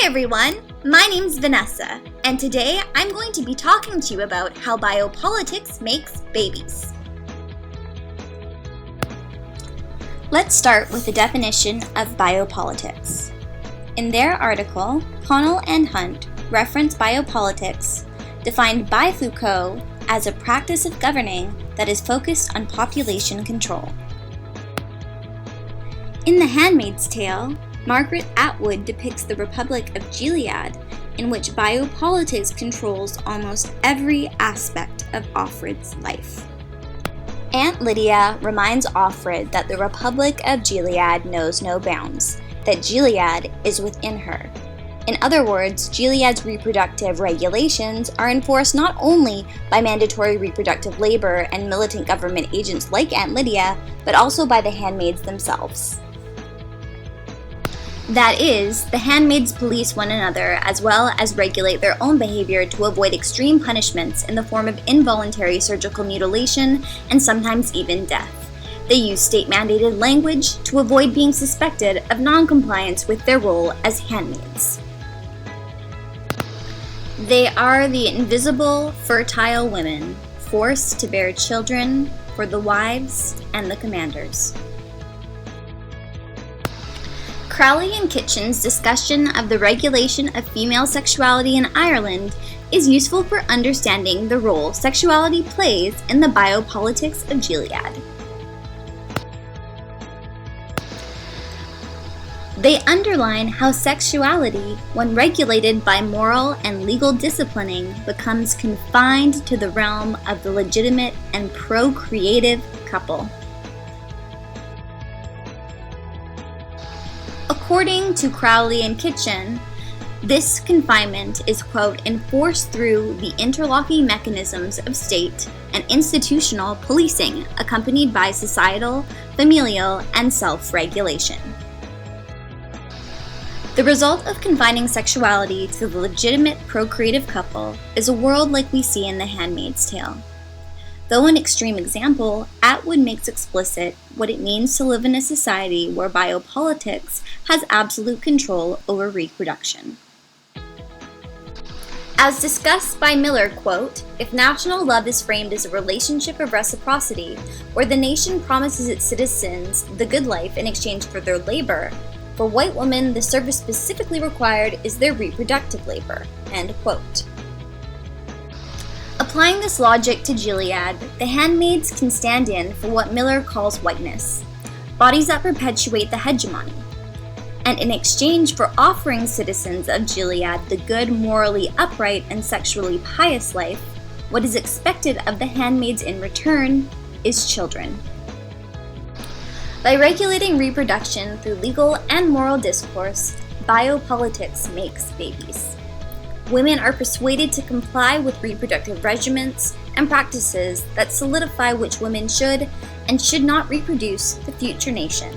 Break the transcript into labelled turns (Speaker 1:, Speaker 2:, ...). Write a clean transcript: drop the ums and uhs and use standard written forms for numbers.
Speaker 1: Hi everyone, my name's Vanessa, and today I'm going to be talking to you about how biopolitics makes babies. Let's start with the definition of biopolitics. In their article, Connell and Hunt reference biopolitics, defined by Foucault as a practice of governing that is focused on population control. In The Handmaid's Tale, Margaret Atwood depicts the Republic of Gilead, in which biopolitics controls almost every aspect of Offred's life. Aunt Lydia reminds Offred that the Republic of Gilead knows no bounds, that Gilead is within her. In other words, Gilead's reproductive regulations are enforced not only by mandatory reproductive labor and militant government agents like Aunt Lydia, but also by the handmaids themselves. That is, the handmaids police one another as well as regulate their own behavior to avoid extreme punishments in the form of involuntary surgical mutilation and sometimes even death. They use state-mandated language to avoid being suspected of non-compliance with their role as handmaids. They are the invisible, fertile women, forced to bear children for the wives and the commanders. Crowley and Kitchin's discussion of the regulation of female sexuality in Ireland is useful for understanding the role sexuality plays in the biopolitics of Gilead. They underline how sexuality, when regulated by moral and legal disciplining, becomes confined to the realm of the legitimate and procreative couple. According to Crowley and Kitchin, this confinement is, quote, enforced through the interlocking mechanisms of state and institutional policing, accompanied by societal, familial, and self-regulation. The result of confining sexuality to the legitimate procreative couple is a world like we see in The Handmaid's Tale. Though an extreme example, Atwood makes explicit what it means to live in a society where biopolitics has absolute control over reproduction. As discussed by Miller, quote, if national love is framed as a relationship of reciprocity, where the nation promises its citizens the good life in exchange for their labor, for white women the service specifically required is their reproductive labor, end quote. Applying this logic to Gilead, the handmaids can stand in for what Miller calls whiteness, bodies that perpetuate the hegemony. And in exchange for offering citizens of Gilead the good, morally upright, and sexually pious life, what is expected of the handmaids in return is children. By regulating reproduction through legal and moral discourse, biopolitics makes babies. Women are persuaded to comply with reproductive regimens and practices that solidify which women should and should not reproduce the future nation.